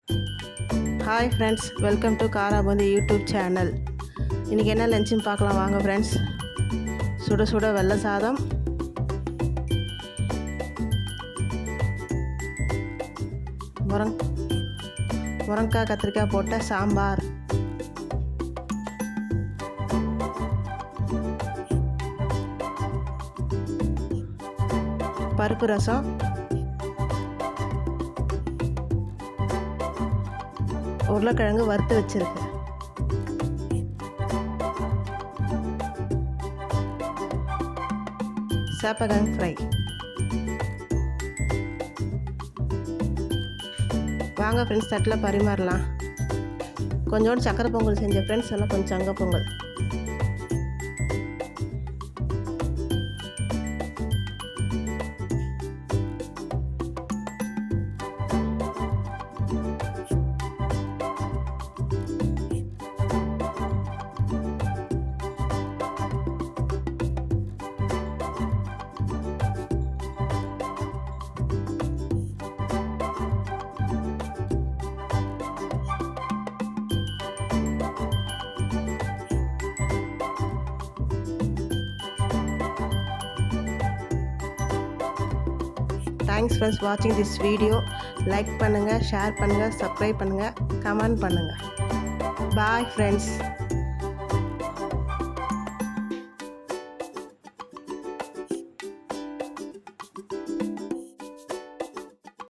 Hi friends, welcome to kara boondi YouTube channel. இன்றைக்கி என்ன லஞ்சுன்னு பார்க்கலாம் வாங்க ஃப்ரெண்ட்ஸ். சுட சுட வெள்ளை சாதம், முருங்கைக்காய் கத்திரிக்காய் போட்ட சாம்பார், பருப்பு ரசம், உருளைக்கிழங்கு வறுத்து வச்சிருக்கு, சேப்பக்கிழங்கு ஃப்ரை. வாங்க ஃப்ரெண்ட்ஸ், தட்டில் பரிமாறலாம். கொஞ்சோண்டு சக்கரை பொங்கல் செஞ்ச ஃப்ரெண்ட்ஸ், எல்லாம் கொஞ்சம் சங்க பொங்கல். தேங்க்ஸ் ஃப்ரெண்ட்ஸ் வாட்சிங் திஸ் வீடியோ. லைக் பண்ணுங்கள், ஷேர் பண்ணுங்கள், சப்ஸ்கிரைப் பண்ணுங்கள், கமெண்ட் பண்ணுங்கள். Bye friends.